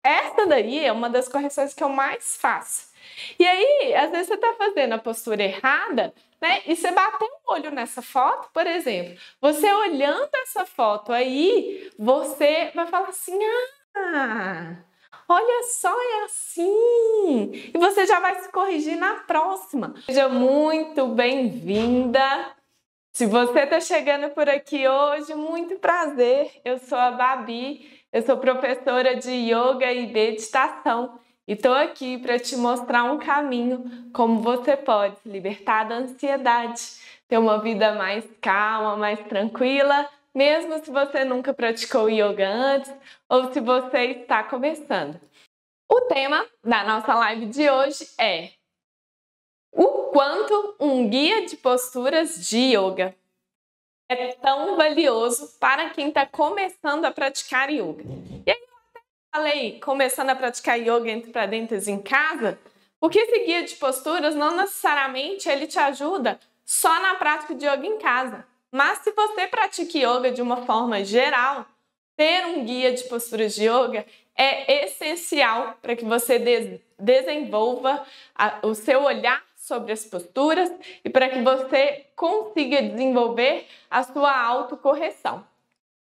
Essa daí é uma das correções que eu mais faço. E aí, às vezes você tá fazendo a postura errada, né? E você bateu o olho nessa foto, por exemplo. Você olhando essa foto aí, você vai falar assim, olha só, é assim! E você já vai se corrigir na próxima. Seja muito bem-vinda! Se você está chegando por aqui hoje, muito prazer! Eu sou a Babi, eu sou professora de Yoga e meditação e estou aqui para te mostrar um caminho como você pode se libertar da ansiedade, ter uma vida mais calma, mais tranquila, mesmo se você nunca praticou yoga antes ou se você está começando. O tema da nossa live de hoje é o quanto um guia de posturas de yoga é tão valioso para quem está começando a praticar yoga. E aí eu até falei, começando a praticar yoga entre parênteses em casa, porque esse guia de posturas não necessariamente ele te ajuda só na prática de yoga em casa. Mas se você pratica yoga de uma forma geral, ter um guia de posturas de yoga é essencial para que você desenvolva o seu olhar sobre as posturas e para que você consiga desenvolver a sua autocorreção.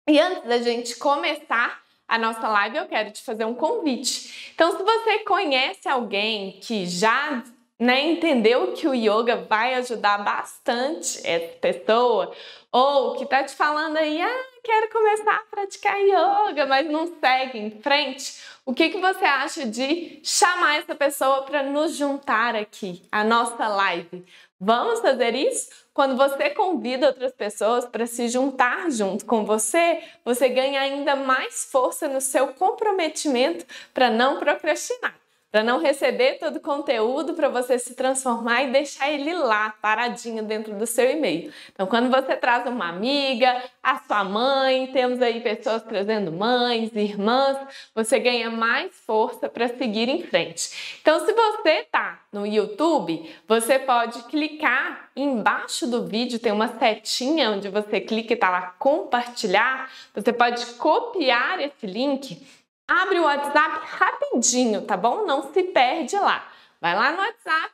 E antes da gente começar a nossa live, eu quero te fazer um convite. Então, se você conhece alguém que já entendeu que o yoga vai ajudar bastante essa pessoa, ou que está te falando aí, quero começar a praticar yoga, mas não segue em frente, o que você acha de chamar essa pessoa para nos juntar aqui, a nossa live? Vamos fazer isso? Quando você convida outras pessoas para se juntar junto com você, você ganha ainda mais força no seu comprometimento para não procrastinar. Para não receber todo o conteúdo, para você se transformar e deixar ele lá, paradinho dentro do seu e-mail. Então, quando você traz uma amiga, a sua mãe, temos aí pessoas trazendo mães, irmãs, você ganha mais força para seguir em frente. Então, se você está no YouTube, você pode clicar embaixo do vídeo, tem uma setinha onde você clica e está lá compartilhar, você pode copiar esse link. Abre o WhatsApp rapidinho, tá bom? Não se perde lá. Vai lá no WhatsApp,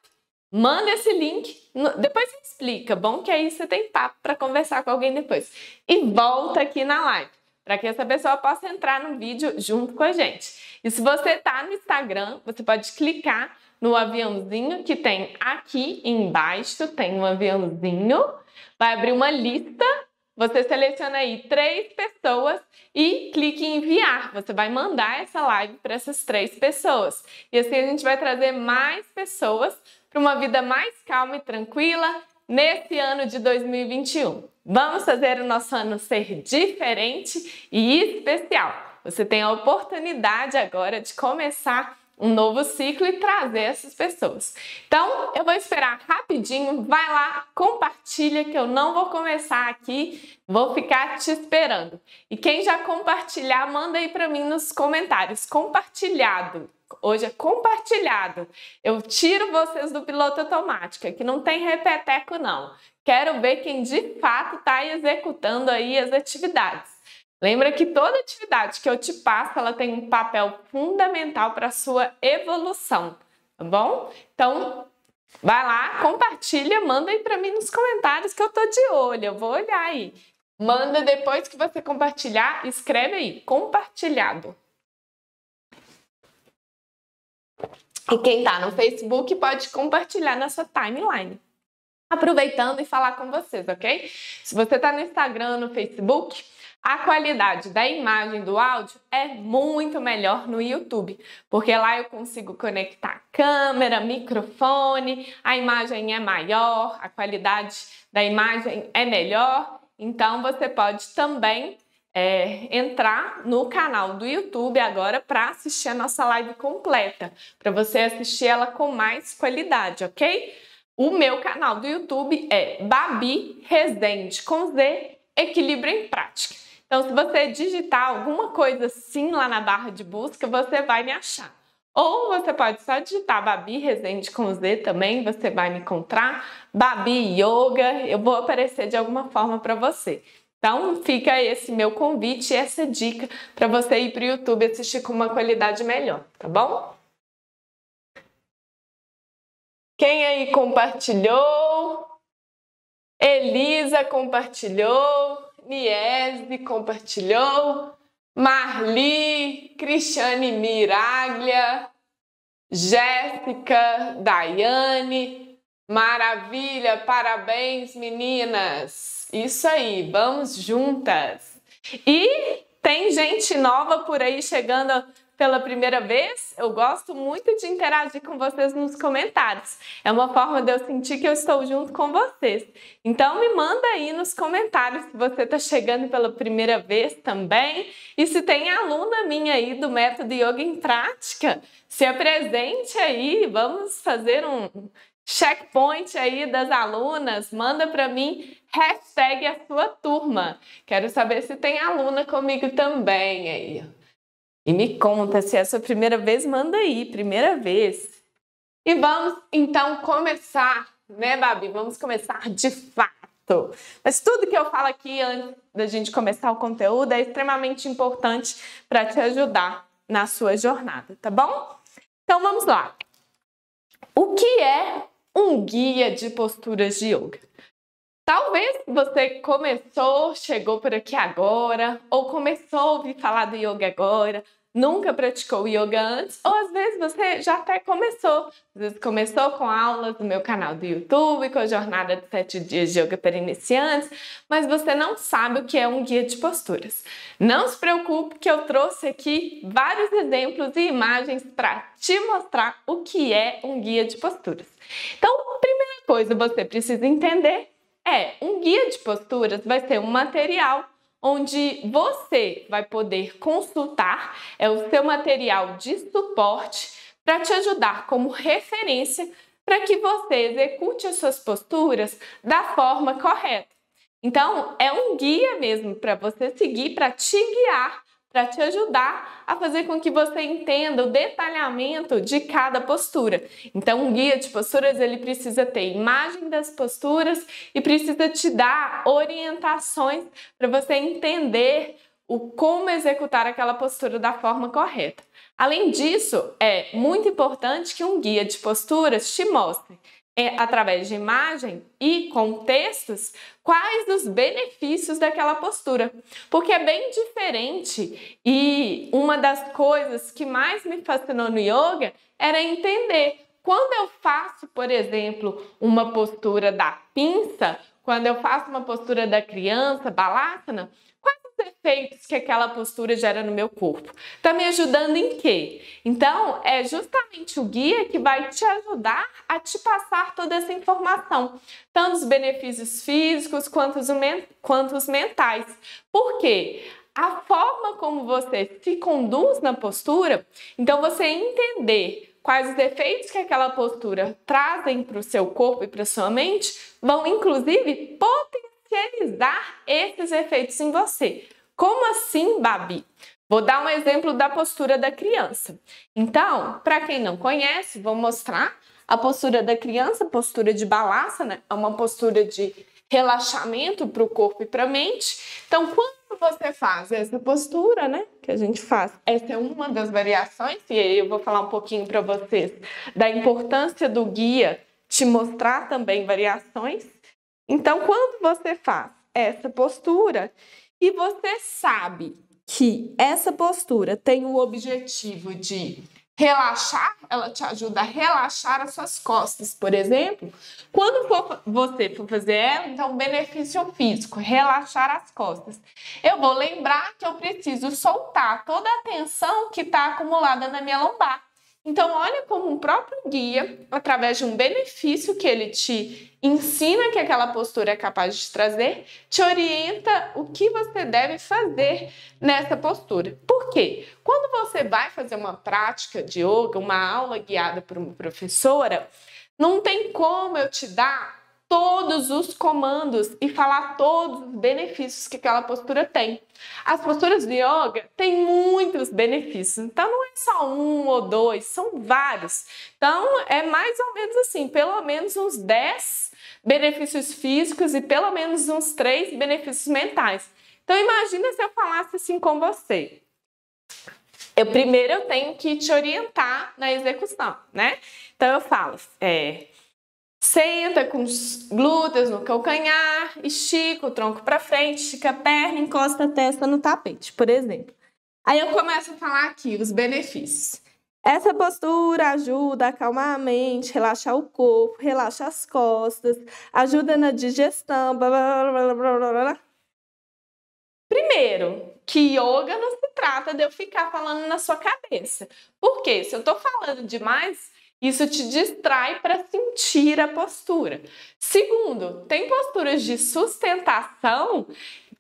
manda esse link, depois você explica, bom? Que aí você tem papo para conversar com alguém depois. E volta aqui na live, para que essa pessoa possa entrar no vídeo junto com a gente. E se você está no Instagram, você pode clicar no aviãozinho que tem aqui embaixo, tem um aviãozinho, vai abrir uma lista. Você seleciona aí 3 pessoas e clique em enviar. Você vai mandar essa live para essas 3 pessoas. E assim a gente vai trazer mais pessoas para uma vida mais calma e tranquila nesse ano de 2021. Vamos fazer o nosso ano ser diferente e especial. Você tem a oportunidade agora de começar um novo ciclo e trazer essas pessoas. Então, eu vou esperar rapidinho, vai lá, compartilha que eu não vou começar aqui, vou ficar te esperando. E quem já compartilhar, manda aí para mim nos comentários, compartilhado. Hoje é compartilhado. Eu tiro vocês do piloto automático, que não tem repeteco não. Quero ver quem de fato está executando aí as atividades. Lembra que toda atividade que eu te passo, ela tem um papel fundamental para a sua evolução, tá bom? Então, vai lá, compartilha, manda aí para mim nos comentários que eu tô de olho, eu vou olhar aí. Manda depois que você compartilhar, escreve aí, compartilhado. E quem tá no Facebook pode compartilhar na sua timeline. Aproveitando e falar com vocês, ok? Se você tá no Instagram, no Facebook, a qualidade da imagem do áudio é muito melhor no YouTube, porque lá eu consigo conectar câmera, microfone, a imagem é maior, a qualidade da imagem é melhor, então você pode também entrar no canal do YouTube agora para assistir a nossa live completa, para você assistir ela com mais qualidade, ok? O meu canal do YouTube é Babi Rezende, com Z, Equilíbrio em Prática. Então, se você digitar alguma coisa assim lá na barra de busca, você vai me achar. Ou você pode só digitar Babi Rezende com Z também, você vai me encontrar. Babi Yoga, eu vou aparecer de alguma forma para você. Então, fica esse meu convite e essa dica para você ir para o YouTube assistir com uma qualidade melhor, tá bom? Quem aí compartilhou? Elisa compartilhou, Niese compartilhou, Marli, Cristiane Miraglia, Jéssica, Daiane, maravilha, parabéns meninas, isso aí, vamos juntas. E tem gente nova por aí chegando pela primeira vez, eu gosto muito de interagir com vocês nos comentários. É uma forma de eu sentir que eu estou junto com vocês. Então me manda aí nos comentários se você está chegando pela primeira vez também. E se tem aluna minha aí do Método Yoga em Prática, se apresente aí, vamos fazer um checkpoint aí das alunas. Manda para mim, hashtag a sua turma. Quero saber se tem aluna comigo também aí. E me conta, se é a sua primeira vez, manda aí, primeira vez. E vamos então começar, né, Babi? Vamos começar de fato. Mas tudo que eu falo aqui antes da gente começar o conteúdo é extremamente importante para te ajudar na sua jornada, tá bom? Então vamos lá. O que é um guia de posturas de yoga? Talvez você chegou por aqui agora, ou começou a ouvir falar do yoga agora, nunca praticou yoga antes, ou às vezes você já até começou. Às vezes começou com aulas no meu canal do YouTube, com a jornada de 7 dias de yoga para iniciantes, mas você não sabe o que é um guia de posturas. Não se preocupe que eu trouxe aqui vários exemplos e imagens para te mostrar o que é um guia de posturas. Então, primeira coisa você precisa entender um guia de posturas vai ser um material onde você vai poder consultar, é o seu material de suporte para te ajudar como referência para que você execute as suas posturas da forma correta. Então, é um guia mesmo para você seguir, para te guiar, para te ajudar a fazer com que você entenda o detalhamento de cada postura. Então, um guia de posturas, ele precisa ter imagem das posturas e precisa te dar orientações para você entender como executar aquela postura da forma correta. Além disso, é muito importante que um guia de posturas te mostre através de imagem e contextos, quais os benefícios daquela postura. Porque é bem diferente e uma das coisas que mais me fascinou no yoga era entender quando eu faço, por exemplo, uma postura da pinça, quando eu faço uma postura da criança, balasana, quais os efeitos que aquela postura gera no meu corpo? Está me ajudando em quê? Então, é justamente o guia que vai te ajudar a te passar toda essa informação, tanto os benefícios físicos quanto os mentais. Por quê? A forma como você se conduz na postura, então você entender quais os efeitos que aquela postura trazem para o seu corpo e para a sua mente, vão inclusive potencializar esses efeitos em você. Como assim, Babi? Vou dar um exemplo da postura da criança. Então, para quem não conhece, vou mostrar a postura da criança, postura de balasana, é uma postura de relaxamento para o corpo e para a mente. Então, quando você faz essa postura, né, que a gente faz, essa é uma das variações, e aí eu vou falar um pouquinho para vocês da importância do guia te mostrar também variações. Então, quando você faz essa postura e você sabe que essa postura tem o objetivo de relaxar, ela te ajuda a relaxar as suas costas, por exemplo. Quando você for fazer ela, então, benefício físico, relaxar as costas. Eu vou lembrar que eu preciso soltar toda a tensão que está acumulada na minha lombar. Então, olha como um próprio guia, através de um benefício que ele te ensina que aquela postura é capaz de trazer, te orienta o que você deve fazer nessa postura. Por quê? Quando você vai fazer uma prática de yoga, uma aula guiada por uma professora, não tem como eu te dar todos os comandos e falar todos os benefícios que aquela postura tem. As posturas de yoga têm muitos benefícios, então não é só um ou dois, são vários. Então é mais ou menos assim, pelo menos uns 10 benefícios físicos e pelo menos uns 3 benefícios mentais. Então imagina se eu falasse assim com você. Primeiro eu tenho que te orientar na execução, né? Então eu falo, senta com os glúteos no calcanhar, estica o tronco para frente, estica a perna, encosta a testa no tapete, por exemplo. Aí eu começo a falar aqui os benefícios. Essa postura ajuda a acalmar a mente, relaxar o corpo, relaxa as costas, ajuda na digestão, blá, blá, blá, blá, blá, blá. Primeiro, que yoga não se trata de eu ficar falando na sua cabeça. Por quê? Se eu estou falando demais, isso te distrai para sentir a postura. Segundo, tem posturas de sustentação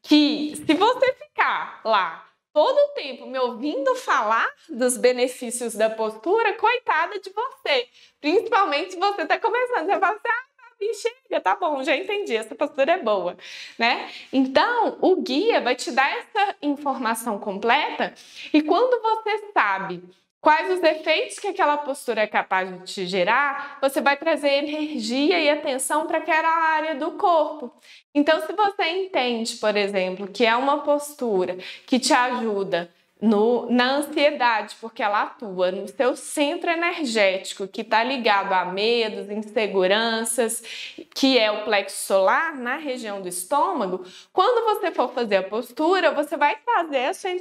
que, se você ficar lá todo o tempo me ouvindo falar dos benefícios da postura, coitada de você. Principalmente se você está começando, você fala assim, chega, tá bom, já entendi, essa postura é boa, né? Então, o guia vai te dar essa informação completa e quando você sabe quais os efeitos que aquela postura é capaz de te gerar, você vai trazer energia e atenção para aquela área do corpo. Então, se você entende, por exemplo, que é uma postura que te ajuda na ansiedade, porque ela atua no seu centro energético, que está ligado a medos, inseguranças, que é o plexo solar, na região do estômago, quando você for fazer a postura, você vai trazer a sua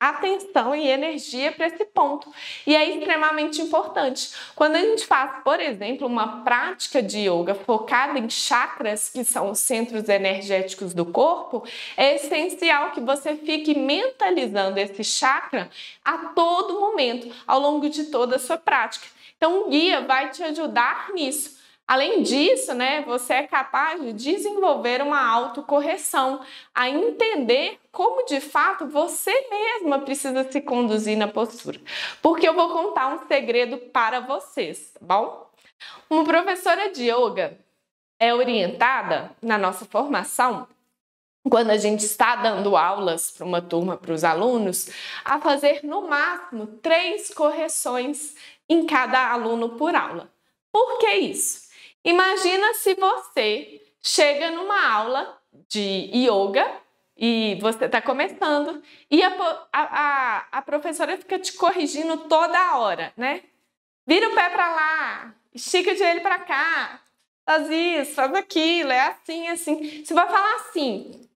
atenção e energia para esse ponto. E é extremamente importante. Quando a gente faz, por exemplo, uma prática de yoga focada em chakras, que são os centros energéticos do corpo, é essencial que você fique mentalizando esse chakra a todo momento, ao longo de toda a sua prática. Então, o guia vai te ajudar nisso. Além disso, né, você é capaz de desenvolver uma autocorreção, a entender como de fato você mesma precisa se conduzir na postura. Porque eu vou contar um segredo para vocês, tá bom? Uma professora de yoga é orientada na nossa formação, quando a gente está dando aulas para uma turma, para os alunos, a fazer no máximo 3 correções em cada aluno por aula. Por que isso? Imagina se você chega numa aula de yoga e você está começando e a professora fica te corrigindo toda hora, né? Vira o pé para lá, estica o joelho para cá, faz isso, faz aquilo, é assim, assim. Você vai falar assim,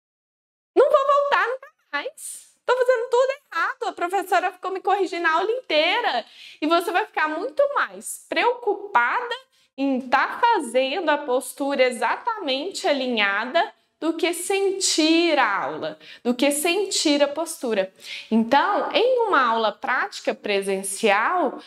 não vou voltar nunca mais. Estou fazendo tudo errado, a professora ficou me corrigindo a aula inteira. E você vai ficar muito mais preocupada em estar fazendo a postura exatamente alinhada do que sentir a aula, do que sentir a postura. Então, em uma aula prática presencial,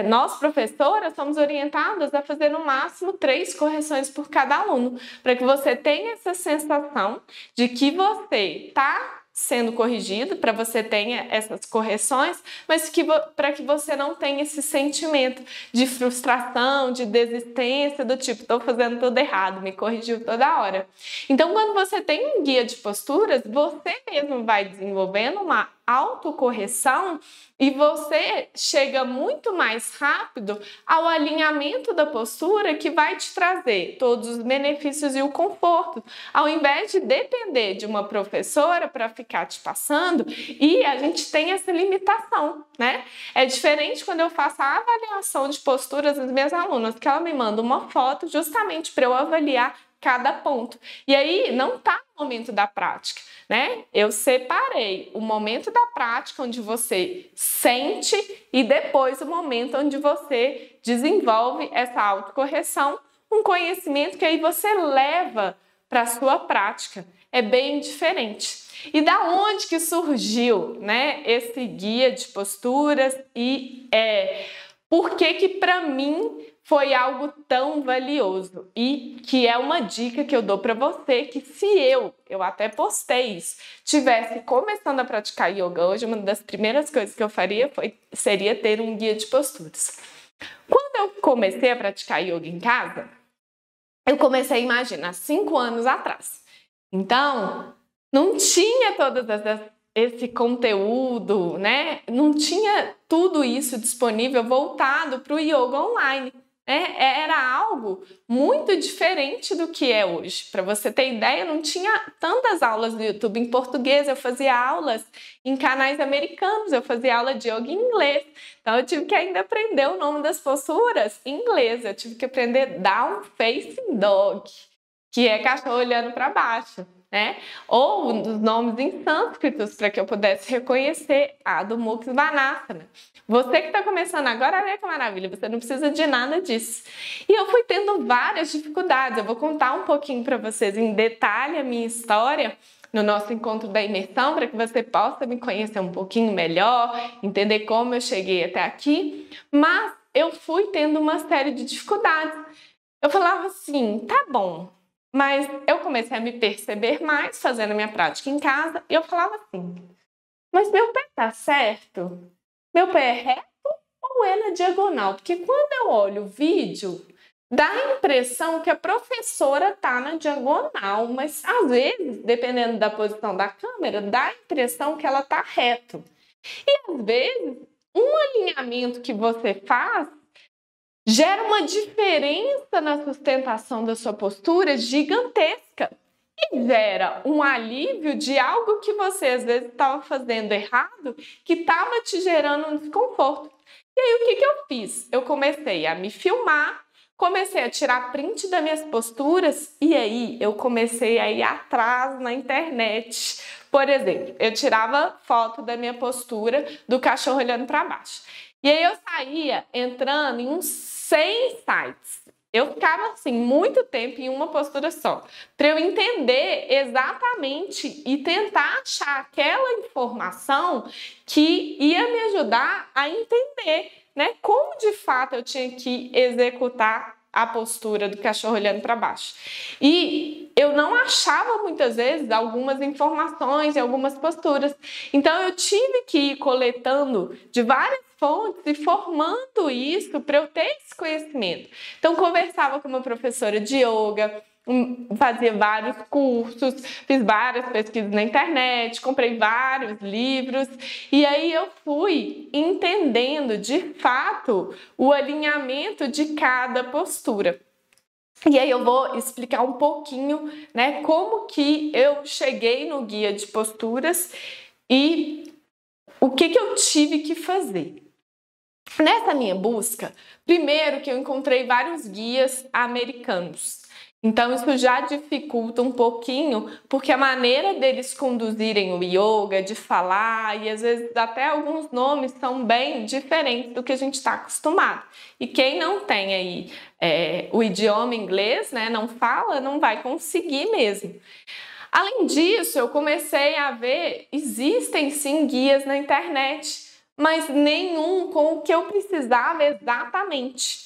nós, professoras, somos orientadas a fazer no máximo 3 correções por cada aluno, para que você tenha essa sensação de que você está sendo corrigido, para você tenha essas correções, mas para que você não tenha esse sentimento de frustração, de desistência, do tipo, estou fazendo tudo errado, me corrigiu toda hora. Então, quando você tem um guia de posturas, você mesmo vai desenvolvendo uma autocorreção e você chega muito mais rápido ao alinhamento da postura que vai te trazer todos os benefícios e o conforto, ao invés de depender de uma professora para ficar te passando, e a gente tem essa limitação, né? É diferente quando eu faço a avaliação de posturas das minhas alunas, que ela me manda uma foto justamente para eu avaliar cada ponto. E aí não está no momento da prática, né? Eu separei o momento da prática onde você sente e depois o momento onde você desenvolve essa autocorreção, um conhecimento que aí você leva para a sua prática. É bem diferente. E da onde que surgiu, né, esse guia de posturas e por que para mim foi algo tão valioso e que é uma dica que eu dou para você, que se eu até postei isso, tivesse começando a praticar yoga hoje, uma das primeiras coisas que eu faria seria ter um guia de posturas. Quando Quando eu comecei a praticar yoga em casa, eu comecei, imagina, há 5 anos atrás. Então, não tinha esse conteúdo, né? Não tinha tudo isso disponível voltado para o yoga online. Era algo muito diferente do que é hoje. Para você ter ideia, não tinha tantas aulas no YouTube em português, eu fazia aulas em canais americanos, eu fazia aula de yoga em inglês. Então eu tive que ainda aprender o nome das posturas em inglês, eu tive que aprender Down Facing Dog, que é cachorro olhando para baixo, né? Ou os nomes em sânscritos para que eu pudesse reconhecer a do Mukha Svanasana. Você que está começando agora, olha que maravilha, você não precisa de nada disso. E eu fui tendo várias dificuldades, eu vou contar um pouquinho para vocês em detalhe a minha história no nosso encontro da imersão, para que você possa me conhecer um pouquinho melhor, entender como eu cheguei até aqui, mas eu fui tendo uma série de dificuldades. Eu falava assim, tá bom, mas eu comecei a me perceber mais fazendo a minha prática em casa e eu falava assim, mas meu pé tá certo? Meu pé é reto ou é na diagonal? Porque quando eu olho o vídeo, dá a impressão que a professora tá na diagonal, mas às vezes, dependendo da posição da câmera, dá a impressão que ela tá reto. E às vezes, um alinhamento que você faz gera uma diferença na sustentação da sua postura gigantesca e gera um alívio de algo que você às vezes estava fazendo errado, que estava te gerando um desconforto. E aí o que eu fiz? Eu comecei a me filmar, comecei a tirar print das minhas posturas e aí eu comecei a ir atrás na internet. Por exemplo, eu tirava foto da minha postura do cachorro olhando para baixo. E aí eu saía entrando em uns 100 sites. Eu ficava assim muito tempo em uma postura só, para eu entender exatamente e tentar achar aquela informação que ia me ajudar a entender, né, como de fato eu tinha que executar a postura do cachorro olhando para baixo. E eu não achava muitas vezes algumas informações e algumas posturas. Então eu tive que ir coletando de várias fontes e formando isso para eu ter esse conhecimento. Então conversava com uma professora de yoga, fazia vários cursos, fiz várias pesquisas na internet, comprei vários livros e aí eu fui entendendo de fato o alinhamento de cada postura. E aí eu vou explicar um pouquinho, né, como que eu cheguei no guia de posturas e o que eu tive que fazer. Nessa minha busca, primeiro que eu encontrei vários guias americanos. Então isso já dificulta um pouquinho, porque a maneira deles conduzirem o yoga, de falar, e às vezes até alguns nomes são bem diferentes do que a gente está acostumado. E quem não tem aí o idioma inglês, né, não fala, não vai conseguir mesmo. Além disso, eu comecei a ver, existem sim guias na internet, mas nenhum com o que eu precisava exatamente.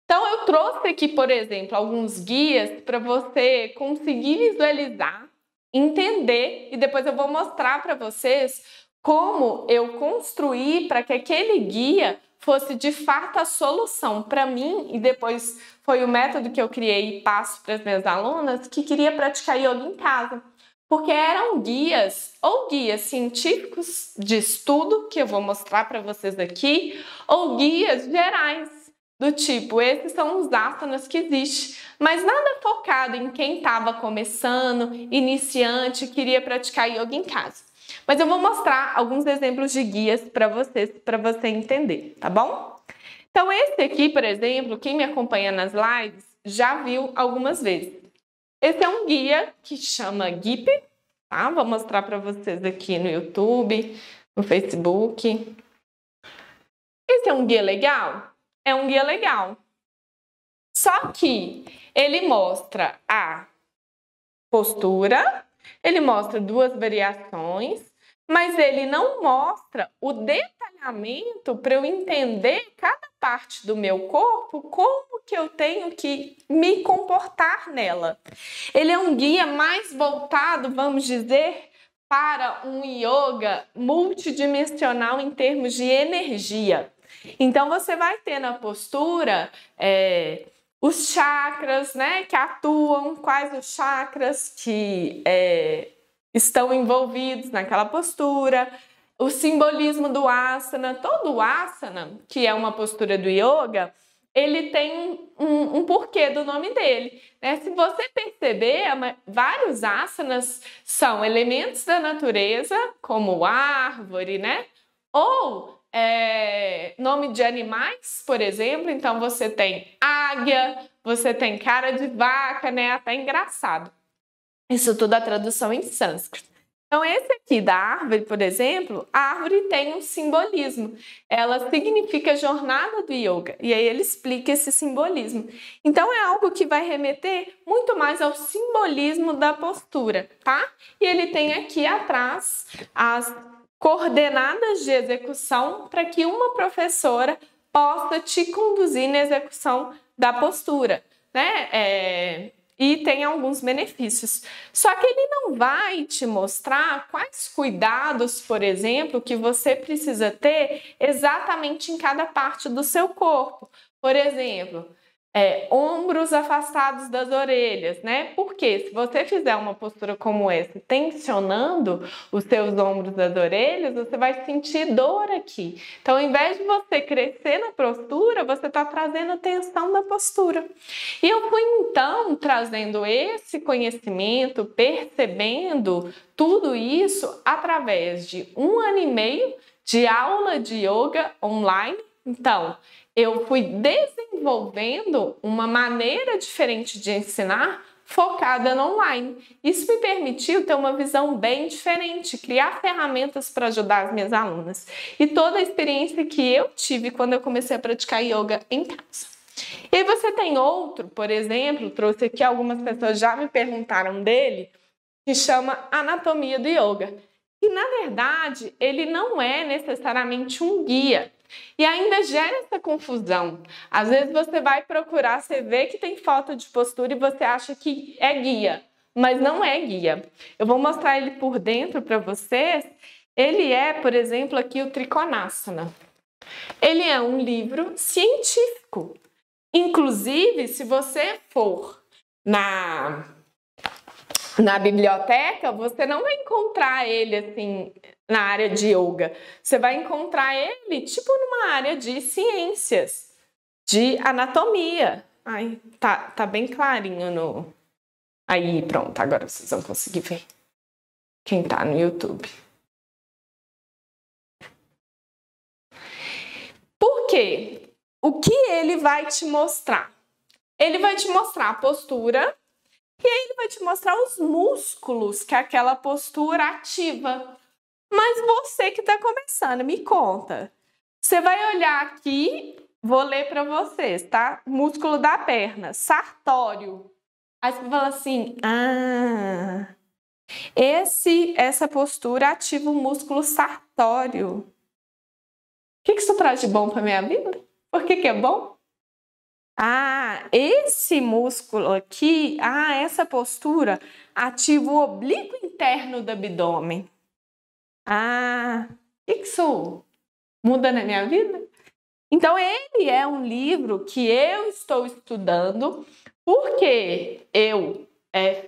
Então eu trouxe aqui, por exemplo, alguns guias para você conseguir visualizar, entender e depois eu vou mostrar para vocês como eu construí para que aquele guia fosse de fato a solução para mim e depois foi o método que eu criei e passo para as minhas alunas que queria praticar yoga em casa. Porque eram guias, ou guias científicos de estudo, que eu vou mostrar para vocês aqui, ou guias gerais, do tipo, esses são os asanas que existem, mas nada focado em quem estava começando, iniciante, queria praticar yoga em casa. Mas eu vou mostrar alguns exemplos de guias para você entender, tá bom? Então esse aqui, por exemplo, quem me acompanha nas lives já viu algumas vezes. Esse é um guia que chama GIP, tá? Vou mostrar para vocês aqui no YouTube, no Facebook. Esse é um guia legal? É um guia legal. Só que ele mostra a postura, ele mostra 2 variações, mas ele não mostra o detalhamento para eu entender cada parte do meu corpo, como que eu tenho que me comportar nela. Ele é um guia mais voltado, vamos dizer, para um yoga multidimensional em termos de energia. Então, você vai ter na postura os chakras, né, que atuam, quais os chakras que estão envolvidos naquela postura, o simbolismo do asana. Todo asana, que é uma postura do yoga, ele tem um porquê do nome dele, né? Se você perceber, vários asanas são elementos da natureza, como árvore, né? Ou nome de animais, por exemplo. Então você tem águia, você tem cara de vaca, né? Até engraçado. Isso tudo é a tradução em sânscrito. Então, esse aqui da árvore, por exemplo, a árvore tem um simbolismo. Ela significa jornada do yoga. E aí ele explica esse simbolismo. Então, é algo que vai remeter muito mais ao simbolismo da postura, tá? E ele tem aqui atrás as coordenadas de execução para que uma professora possa te conduzir na execução da postura, né? E tem alguns benefícios. Só que ele não vai te mostrar quais cuidados, por exemplo, que você precisa ter exatamente em cada parte do seu corpo. Por exemplo, ombros afastados das orelhas, né? Porque se você fizer uma postura como essa, tensionando os seus ombros das orelhas, você vai sentir dor aqui. Então, ao invés de você crescer na postura, você está trazendo tensão na postura. E eu fui, então, trazendo esse conhecimento, percebendo tudo isso através de 1 ano e meio de aula de yoga online. Então, eu fui desenvolvendo uma maneira diferente de ensinar focada no online. Isso me permitiu ter uma visão bem diferente, criar ferramentas para ajudar as minhas alunas. E toda a experiência que eu tive quando eu comecei a praticar yoga em casa. E aí você tem outro, por exemplo, trouxe aqui, algumas pessoas já me perguntaram dele, que chama Anatomia do Yoga. E, na verdade, ele não é necessariamente um guia. E ainda gera essa confusão. Às vezes você vai procurar, você vê que tem foto de postura e você acha que é guia, mas não é guia. Eu vou mostrar ele por dentro para vocês. Ele é, por exemplo, aqui o Trikonasana. Ele é um livro científico. Inclusive, se você for na biblioteca, você não vai encontrar ele assim na área de yoga. Você vai encontrar ele tipo numa área de ciências, de anatomia. Ai, tá bem clarinho no... Aí, pronto, agora vocês vão conseguir ver. Quem tá no YouTube. Por quê? O que ele vai te mostrar? Ele vai te mostrar a postura e aí ele vai te mostrar os músculos que aquela postura ativa. Mas você que está começando, me conta. Você vai olhar aqui, vou ler para vocês, tá? Músculo da perna, sartório. Aí você fala assim, essa postura ativa o músculo sartório. O que isso traz de bom para minha vida? Por que é bom? Esse músculo aqui, essa postura ativa o oblíquo interno do abdômen. O que isso muda na minha vida? Então, ele é um livro que eu estou estudando porque eu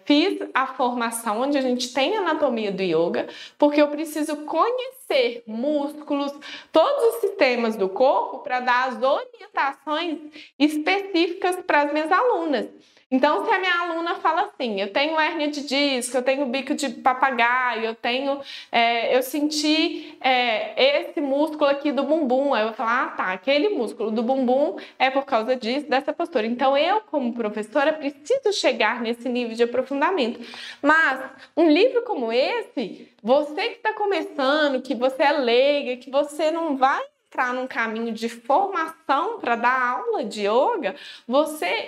fiz a formação onde a gente tem anatomia do yoga, porque eu preciso conhecer músculos, todos os sistemas do corpo para dar as orientações específicas para as minhas alunas. Então, se a minha aluna fala assim, eu tenho hérnia de disco, eu tenho bico de papagaio, eu senti esse músculo aqui do bumbum, aí eu vou falar, tá, aquele músculo do bumbum é por causa disso, dessa postura. Então, eu, como professora, preciso chegar nesse nível de aprofundamento. Mas, um livro como esse, você que está começando, que você é leiga, que você não vai entrar num caminho de formação para dar aula de yoga,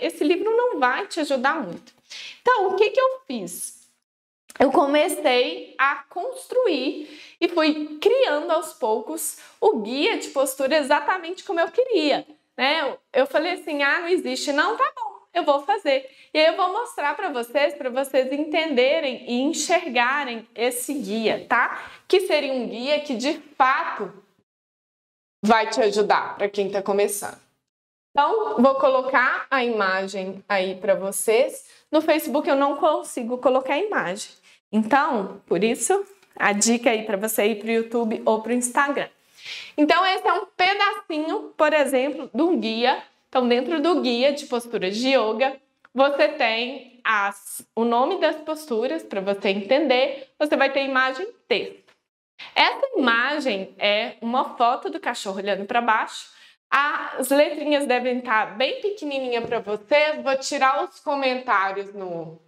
esse livro não vai te ajudar muito. Então, o que eu fiz? Eu comecei a construir e fui criando aos poucos o guia de postura exatamente como eu queria, né? Eu falei assim, não existe, não, tá bom, eu vou fazer. E aí eu vou mostrar para vocês entenderem e enxergarem esse guia, tá? Que seria um guia que, de fato, vai te ajudar para quem está começando. Então, vou colocar a imagem aí para vocês. No Facebook eu não consigo colocar a imagem. Então, por isso, a dica aí para você ir para o YouTube ou para o Instagram. Então, esse é um pedacinho, por exemplo, do guia. Então, dentro do guia de posturas de yoga, você tem o nome das posturas, para você entender. Você vai ter imagem e texto. Essa imagem é uma foto do cachorro olhando para baixo. As letrinhas devem estar bem pequenininha para vocês. Vou tirar os comentários no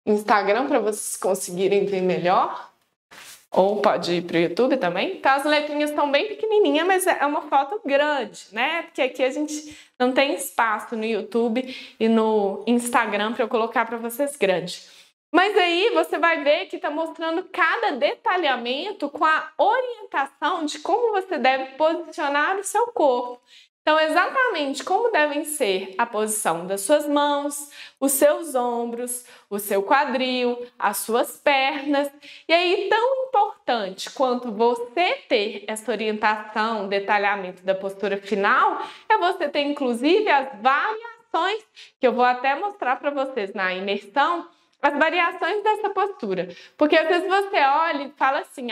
Instagram para vocês conseguirem ver melhor. Ou pode ir para o YouTube também. Então, as letrinhas estão bem pequenininhas, mas é uma foto grande, né? Porque aqui a gente não tem espaço no YouTube e no Instagram para eu colocar para vocês grande. Mas aí você vai ver que está mostrando cada detalhamento com a orientação de como você deve posicionar o seu corpo. Então, exatamente como devem ser a posição das suas mãos, os seus ombros, o seu quadril, as suas pernas. E aí, tão importante quanto você ter essa orientação, detalhamento da postura final, é você ter, inclusive, as variações, que eu vou até mostrar para vocês na imersão, as variações dessa postura. Porque às vezes você olha e fala assim,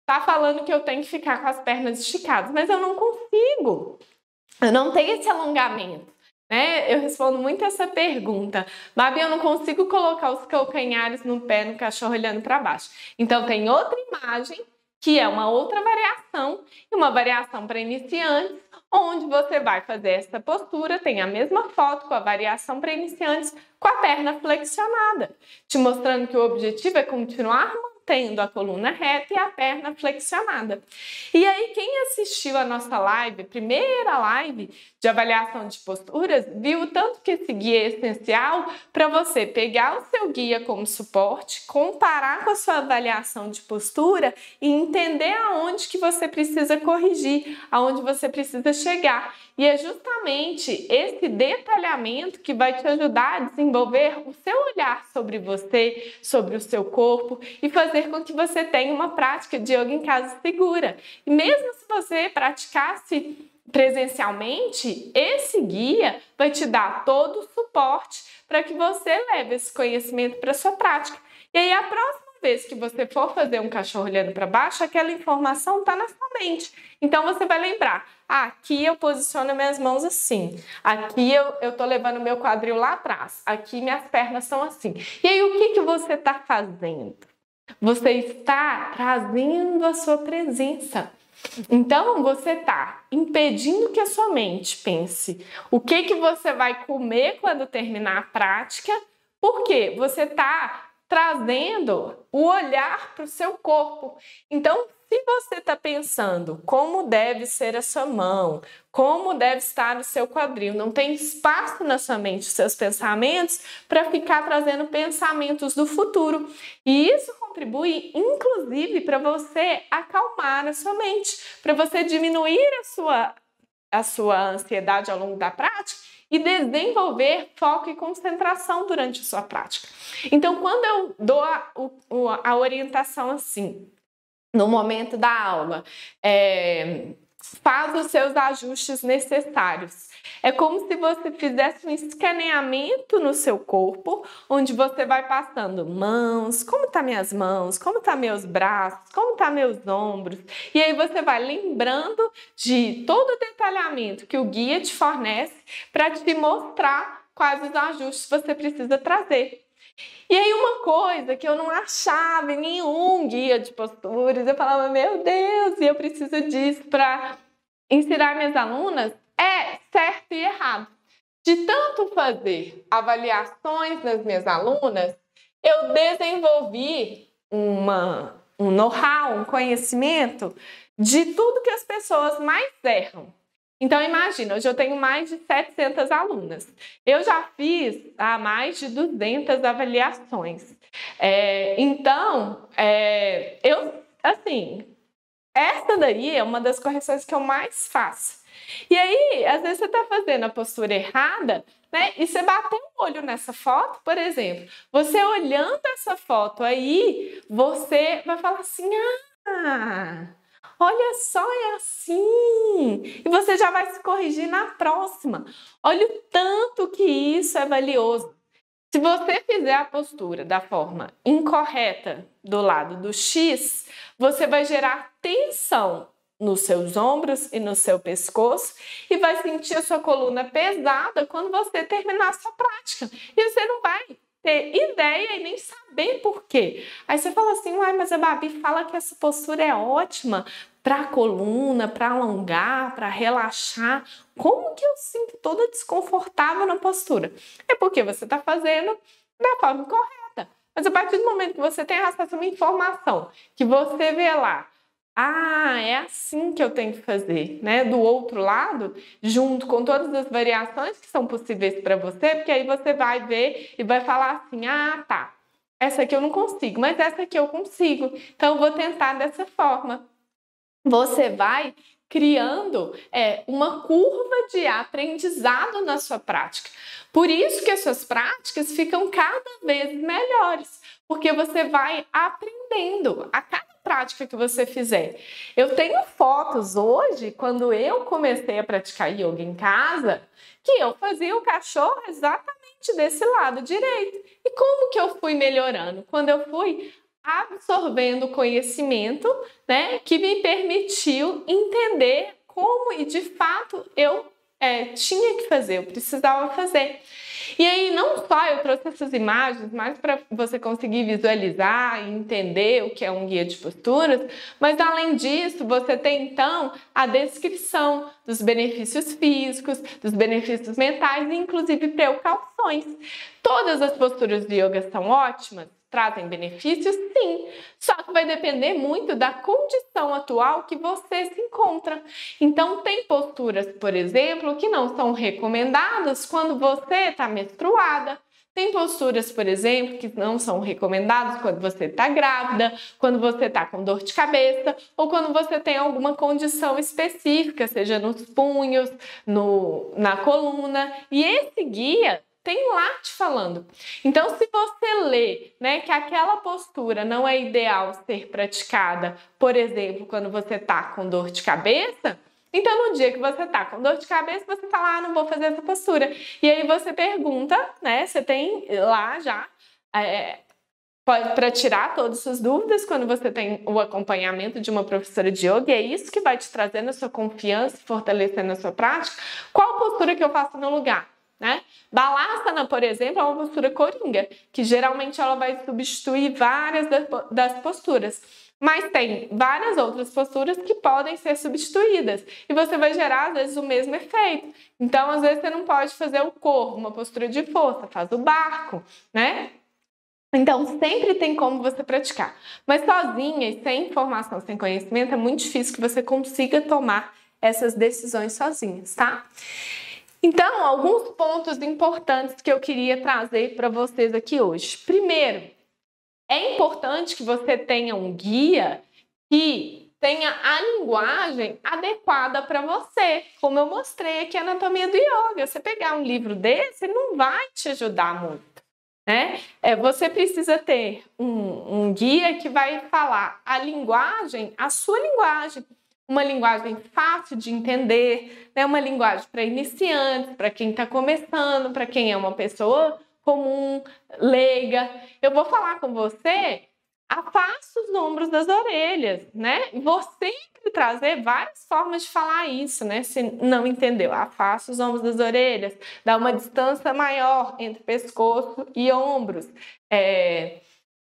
tá falando que eu tenho que ficar com as pernas esticadas, mas eu não consigo. Eu não tenho esse alongamento, né? Eu respondo muito essa pergunta. Babi, eu não consigo colocar os calcanhares no pé no cachorro olhando para baixo. Então, tem outra imagem, que é uma outra variação, e uma variação para iniciantes, onde você vai fazer essa postura, tem a mesma foto com a variação para iniciantes, com a perna flexionada, te mostrando que o objetivo é continuar mantendo a coluna reta e a perna flexionada. E aí, quem assistiu a nossa live, primeira live de avaliação de posturas, viu o tanto que esse guia é essencial para você pegar o seu guia como suporte, comparar com a sua avaliação de postura e entender aonde que você precisa corrigir, aonde você precisa chegar. E é justamente esse detalhamento que vai te ajudar a desenvolver o seu olhar sobre você, sobre o seu corpo e fazer com que você tenha uma prática de yoga em casa segura. E mesmo se você praticasse presencialmente, esse guia vai te dar todo o suporte para que você leve esse conhecimento para a sua prática. E aí, a próxima vez que você for fazer um cachorro olhando para baixo, aquela informação está na sua mente. Então, você vai lembrar, aqui eu posiciono minhas mãos assim, aqui eu estou levando meu quadril lá atrás, aqui minhas pernas são assim. E aí, o que você está fazendo? Você está trazendo a sua presença. Então, você está impedindo que a sua mente pense o que você vai comer quando terminar a prática, porque você está trazendo o olhar para o seu corpo. Então, se você está pensando como deve ser a sua mão, como deve estar o seu quadril, não tem espaço na sua mente, os seus pensamentos, para ficar trazendo pensamentos do futuro. E isso contribui, inclusive, para você acalmar a sua mente, para você diminuir a sua ansiedade ao longo da prática e desenvolver foco e concentração durante a sua prática. Então, quando eu dou a orientação assim, no momento da aula, faz os seus ajustes necessários. É como se você fizesse um escaneamento no seu corpo, onde você vai passando mãos, como tá minhas mãos, como tá meus braços, como tá meus ombros. E aí você vai lembrando de todo o detalhamento que o guia te fornece para te mostrar quais os ajustes você precisa trazer. E aí uma coisa que eu não achava em nenhum guia de posturas, eu falava, meu Deus, e eu preciso disso para ensinar minhas alunas, é certo e errado. De tanto fazer avaliações nas minhas alunas, eu desenvolvi um know-how, um conhecimento de tudo que as pessoas mais erram. Então, imagina, hoje eu tenho mais de 700 alunas. Eu já fiz mais de 200 avaliações. Essa daí é uma das correções que eu mais faço. E aí, às vezes você está fazendo a postura errada, né? E você bateu o olho nessa foto, por exemplo. Você olhando essa foto aí, você vai falar assim, olha só, é assim. E você já vai se corrigir na próxima. Olha o tanto que isso é valioso. Se você fizer a postura da forma incorreta do lado do X, você vai gerar tensão nos seus ombros e no seu pescoço e vai sentir a sua coluna pesada quando você terminar a sua prática. E você não vai ter ideia e nem saber por quê. Aí você fala assim, uai, mas a Babi fala que essa postura é ótima para a coluna, para alongar, para relaxar. Como que eu sinto toda desconfortável na postura? É porque você está fazendo da forma correta. Mas a partir do momento que você tem acesso a uma informação, que você vê lá, é assim que eu tenho que fazer, né? Do outro lado, junto com todas as variações que são possíveis para você, porque aí você vai ver e vai falar assim, tá, essa aqui eu não consigo, mas essa aqui eu consigo, então eu vou tentar dessa forma. Você vai criando uma curva de aprendizado na sua prática. Por isso que as suas práticas ficam cada vez melhores, porque você vai aprendendo a cada prática que você fizer. Eu tenho fotos hoje, quando eu comecei a praticar yoga em casa, que eu fazia o cachorro exatamente desse lado direito. E como que eu fui melhorando? Quando eu fui absorvendo conhecimento, né, que me permitiu entender como e de fato eu tinha que fazer, eu precisava fazer. E aí não só eu trouxe essas imagens, mas para você conseguir visualizar e entender o que é um guia de posturas, mas além disso você tem então a descrição dos benefícios físicos, dos benefícios mentais e inclusive precauções. Todas as posturas de yoga são ótimas? Trazem benefícios? Sim, só que vai depender muito da condição atual que você se encontra. Então, tem posturas, por exemplo, que não são recomendadas quando você está menstruada. Tem posturas, por exemplo, que não são recomendadas quando você está grávida, quando você está com dor de cabeça ou quando você tem alguma condição específica, seja nos punhos, na coluna. E esse guia tem lá te falando. Então, se você lê, né, que aquela postura não é ideal ser praticada, por exemplo, quando você está com dor de cabeça, então no dia que você está com dor de cabeça, você fala, não vou fazer essa postura. E aí você pergunta, né, você tem lá já para tirar todas as suas dúvidas quando você tem o acompanhamento de uma professora de yoga, e é isso que vai te trazendo a sua confiança, fortalecendo a sua prática. Qual postura que eu faço no lugar? Né? Balasana, por exemplo, é uma postura coringa, que geralmente ela vai substituir várias das posturas. Mas tem várias outras posturas que podem ser substituídas. E você vai gerar, às vezes, o mesmo efeito. Então, às vezes, você não pode fazer o corpo, uma postura de força, faz o barco, né? Então, sempre tem como você praticar. Mas sozinha e sem informação, sem conhecimento, é muito difícil que você consiga tomar essas decisões sozinhas, tá? Então, alguns pontos importantes que eu queria trazer para vocês aqui hoje. Primeiro, é importante que você tenha um guia que tenha a linguagem adequada para você. Como eu mostrei aqui a anatomia do yoga. Você pegar um livro desse, não vai te ajudar muito, né? Você precisa ter um guia que vai falar a linguagem, a sua linguagem. Uma linguagem fácil de entender, né? Uma linguagem para iniciantes, para quem está começando, para quem é uma pessoa comum, leiga. Eu vou falar com você, afasta os ombros das orelhas, né? E vou sempre trazer várias formas de falar isso, né? Se não entendeu, afasta os ombros das orelhas, dá uma distância maior entre pescoço e ombros.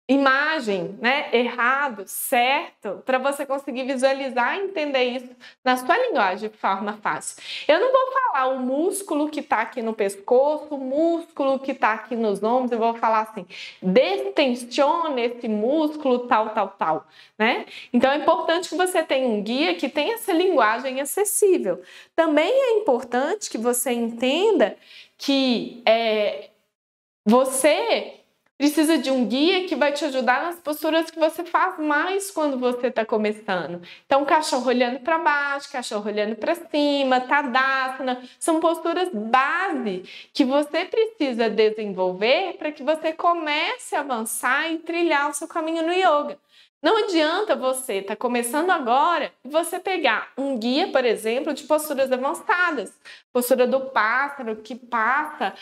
Imagem, né? Errado, certo, para você conseguir visualizar e entender isso na sua linguagem de forma fácil. Eu não vou falar o músculo que está aqui no pescoço, o músculo que está aqui nos ombros, eu vou falar assim, destensiona esse músculo tal, né? Então é importante que você tenha um guia que tenha essa linguagem acessível. Também é importante que você entenda que você precisa de um guia que vai te ajudar nas posturas que você faz mais quando você está começando. Então, cachorro olhando para baixo, cachorro olhando para cima, Tadasana, são posturas base que você precisa desenvolver para que você comece a avançar e trilhar o seu caminho no yoga. Não adianta você estar começando agora e você pegar um guia, por exemplo, de posturas avançadas. Postura do pássaro, que passa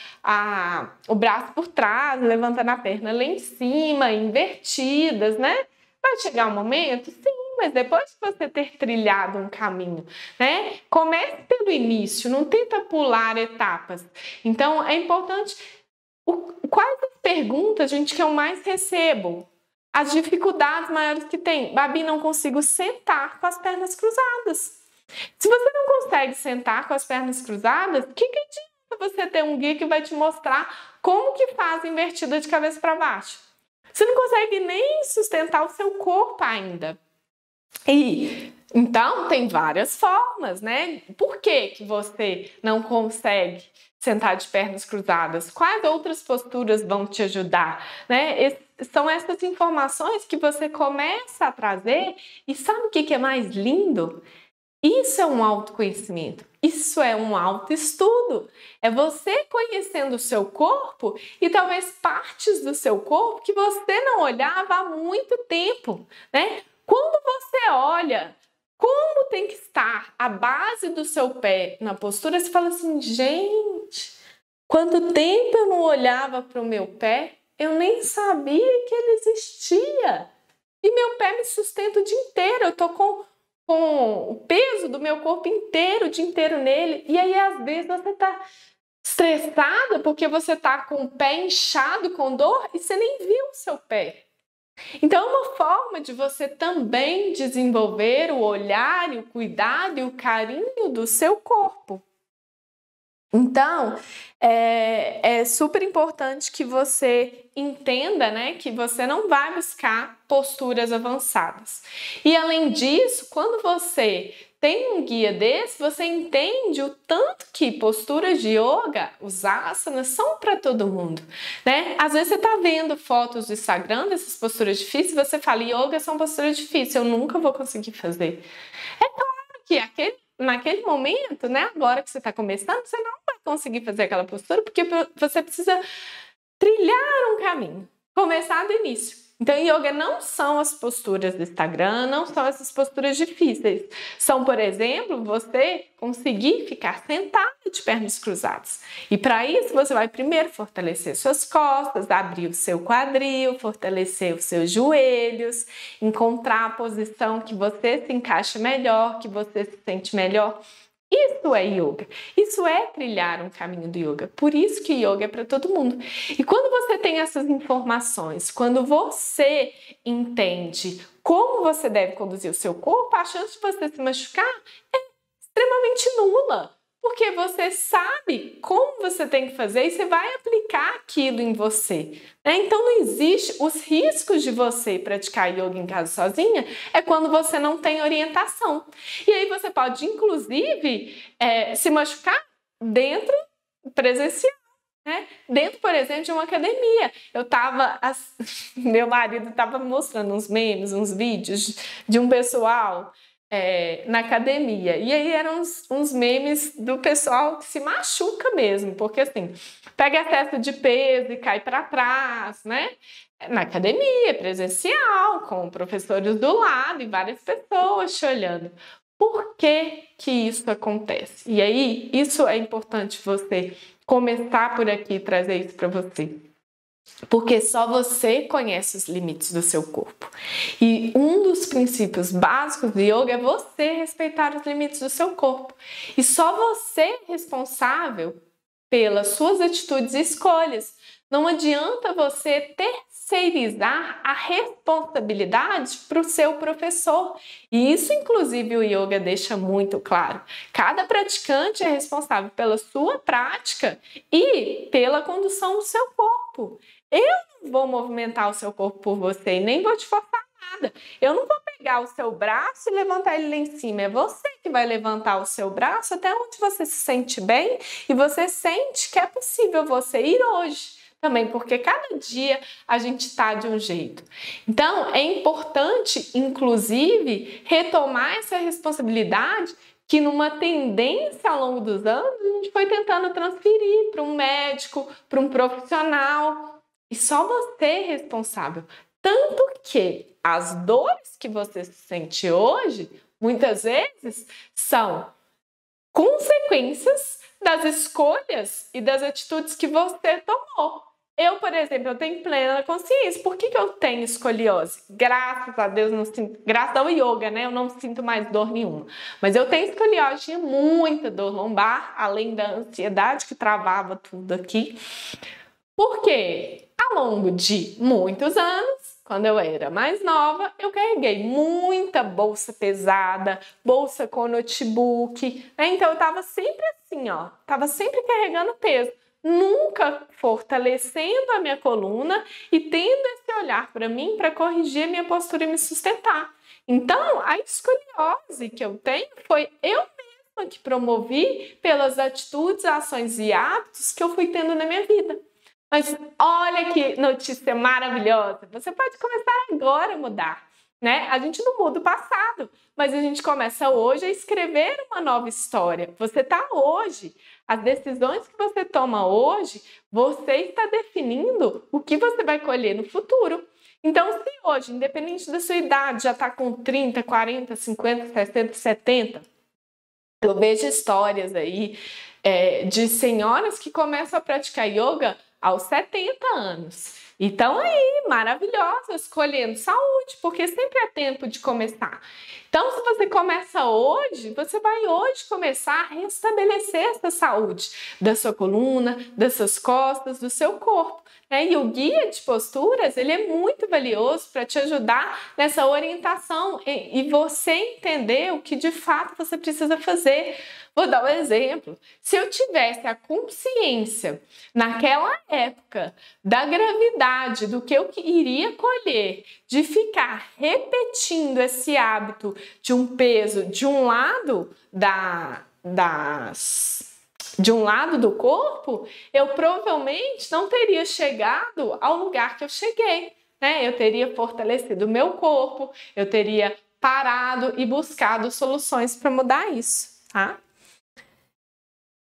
o braço por trás, levantando a perna lá em cima, invertidas, né? Vai chegar um momento? Sim, mas depois de você ter trilhado um caminho, né? Comece pelo início, não tenta pular etapas. Então, é importante... Quais as perguntas, gente, que eu mais recebo? As dificuldades maiores que tem. Babi, não consigo sentar com as pernas cruzadas. Se você não consegue sentar com as pernas cruzadas, que adianta você ter um guia que vai te mostrar como que faz invertida de cabeça para baixo? Você não consegue nem sustentar o seu corpo ainda. E então tem várias formas, né? Por que você não consegue sentar de pernas cruzadas? Quais outras posturas vão te ajudar, né? São essas informações que você começa a trazer e sabe o que é mais lindo? Isso é um autoconhecimento, isso é um autoestudo. É você conhecendo o seu corpo e talvez partes do seu corpo que você não olhava há muito tempo, né? Quando você olha como tem que estar a base do seu pé na postura, você fala assim, gente, quanto tempo eu não olhava para o meu pé, eu nem sabia que ele existia. E meu pé me sustenta o dia inteiro, eu tô com o peso do meu corpo inteiro, o dia inteiro nele. E aí, às vezes, você tá estressada porque você tá com o pé inchado com dor e você nem viu o seu pé. Então, é uma forma de você também desenvolver o olhar, e o cuidado e o carinho do seu corpo. Então, é super importante que você entenda, né, que você não vai buscar posturas avançadas. E além disso, quando você tem um guia desse, você entende o tanto que posturas de yoga, os asanas, são para todo mundo, né? Às vezes você está vendo fotos do Instagram dessas posturas difíceis e você fala, yoga são posturas difíceis, eu nunca vou conseguir fazer. É claro que naquele momento, né, agora que você está começando, você não vai conseguir fazer aquela postura porque você precisa trilhar um caminho, começar do início. Então, yoga não são as posturas do Instagram, não são essas posturas difíceis. São, por exemplo, você conseguir ficar sentado de pernas cruzadas. E para isso, você vai primeiro fortalecer suas costas, abrir o seu quadril, fortalecer os seus joelhos, encontrar a posição que você se encaixa melhor, que você se sente melhor. Isso é yoga, isso é trilhar um caminho do yoga, por isso que yoga é para todo mundo. E quando você tem essas informações, quando você entende como você deve conduzir o seu corpo, a chance de você se machucar é extremamente nula, porque você sabe como você tem que fazer e você vai aplicar aquilo em você, né? Então não existe os riscos de você praticar yoga em casa sozinha é quando você não tem orientação. E aí você pode, inclusive, se machucar dentro presencial, né? Dentro, por exemplo, de uma academia. Meu marido estava mostrando uns memes, uns vídeos de um pessoal na academia. E aí eram uns memes do pessoal que se machuca mesmo, porque assim, pega excesso de peso e cai para trás, né? Na academia, presencial, com professores do lado e várias pessoas te olhando. Por que que isso acontece? E aí, isso é importante você começar por aqui e trazer isso para você. Porque só você conhece os limites do seu corpo. E um dos princípios básicos do yoga é você respeitar os limites do seu corpo. E só você é responsável pelas suas atitudes e escolhas. Não adianta você terceirizar a responsabilidade para o seu professor. E isso, inclusive, o yoga deixa muito claro. Cada praticante é responsável pela sua prática e pela condução do seu corpo. Eu não vou movimentar o seu corpo por você e nem vou te forçar nada. Eu não vou pegar o seu braço e levantar ele lá em cima. É você que vai levantar o seu braço até onde você se sente bem e você sente que é possível você ir hoje. Também, porque cada dia a gente está de um jeito. Então, é importante, inclusive, retomar essa responsabilidade que numa tendência ao longo dos anos a gente foi tentando transferir para um médico, para um profissional. E só você é responsável Tanto que as dores que você sente hoje, muitas vezes, são consequências das escolhas e das atitudes que você tomou. Eu, por exemplo, eu tenho plena consciência. Por que eu tenho escoliose? Graças a Deus, não sinto, graças ao yoga, né? Eu não sinto mais dor nenhuma. Mas eu tenho escoliose, tinha muita dor lombar, além da ansiedade que travava tudo aqui. Por quê? Ao longo de muitos anos, quando eu era mais nova, eu carreguei muita bolsa pesada, bolsa com notebook, né? Então eu tava sempre assim, ó, tava sempre carregando peso, nunca fortalecendo a minha coluna e tendo esse olhar para mim para corrigir a minha postura e me sustentar. Então, a escoliose que eu tenho foi eu mesma que promovi pelas atitudes, ações e hábitos que eu fui tendo na minha vida. Mas olha que notícia maravilhosa! Você pode começar agora a mudar, né? A gente não muda o passado, mas a gente começa hoje a escrever uma nova história. Você está hoje, as decisões que você toma hoje, você está definindo o que você vai colher no futuro. Então, se hoje, independente da sua idade, já está com 30, 40, 50, 60, 70, eu vejo histórias aí de senhoras que começam a praticar yoga aos 70 anos. Então aí, maravilhosa, escolhendo saúde, porque sempre é tempo de começar. Então, se você começa hoje, você vai hoje começar a restabelecer essa saúde da sua coluna, das suas costas, do seu corpo, né? E o guia de posturas, ele é muito valioso para te ajudar nessa orientação e você entender o que de fato você precisa fazer. Vou dar um exemplo. Se eu tivesse a consciência naquela época da gravidade, do que eu iria colher, de ficar repetindo esse hábito de um peso de um lado de um lado do corpo, eu provavelmente não teria chegado ao lugar que eu cheguei, né? Eu teria fortalecido o meu corpo, eu teria parado e buscado soluções para mudar isso, tá?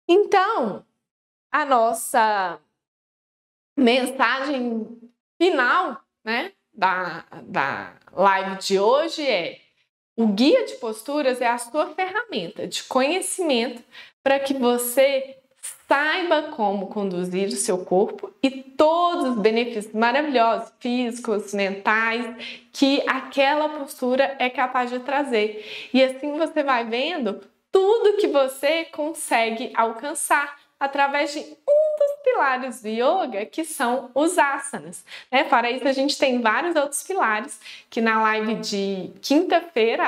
Então, a nossa mensagem final, né, da live de hoje é: o guia de posturas é a sua ferramenta de conhecimento para que você saiba como conduzir o seu corpo e todos os benefícios maravilhosos, físicos, mentais, que aquela postura é capaz de trazer. E assim você vai vendo tudo que você consegue alcançar através de um dos pilares do yoga, que são os asanas, né? Para isso, a gente tem vários outros pilares que na live de quinta-feira,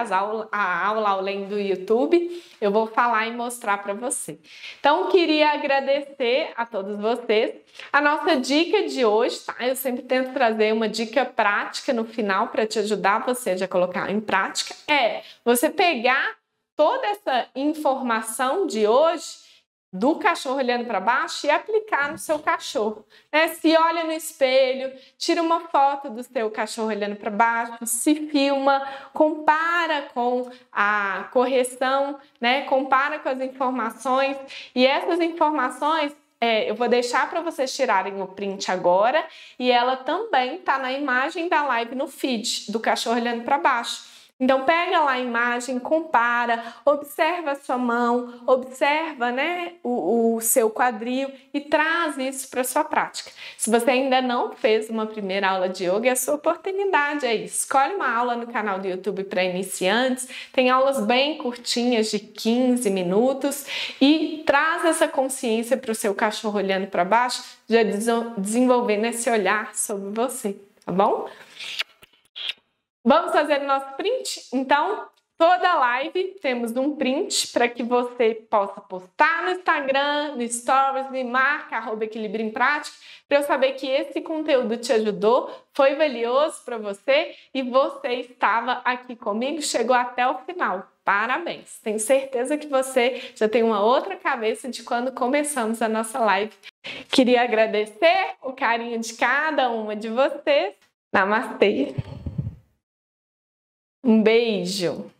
a aula além do YouTube, eu vou falar e mostrar para você. Então, queria agradecer a todos vocês. A nossa dica de hoje, tá? Eu sempre tento trazer uma dica prática no final para te ajudar você a colocar em prática, é você pegar toda essa informação de hoje do cachorro olhando para baixo e aplicar no seu cachorro, né? Se olha no espelho, tira uma foto do seu cachorro olhando para baixo, se filma, compara com a correção, né? Compara com as informações, e essas informações eu vou deixar para vocês tirarem o print agora, e ela também está na imagem da live no feed do cachorro olhando para baixo. Então, pega lá a imagem, compara, observa a sua mão, observa, né, o seu quadril e traz isso para a sua prática. Se você ainda não fez uma primeira aula de yoga, é a sua oportunidade aí. Escolhe uma aula no canal do YouTube para iniciantes, tem aulas bem curtinhas de 15 minutos e traz essa consciência para o seu cachorro olhando para baixo, já desenvolvendo esse olhar sobre você, tá bom? Vamos fazer o nosso print? Então, toda live temos um print para que você possa postar no Instagram, no Stories, me marca, @equilíbrio em prática, para eu saber que esse conteúdo te ajudou, foi valioso para você e você estava aqui comigo, chegou até o final. Parabéns! Tenho certeza que você já tem uma outra cabeça de quando começamos a nossa live. Queria agradecer o carinho de cada uma de vocês. Namastê! Um beijo!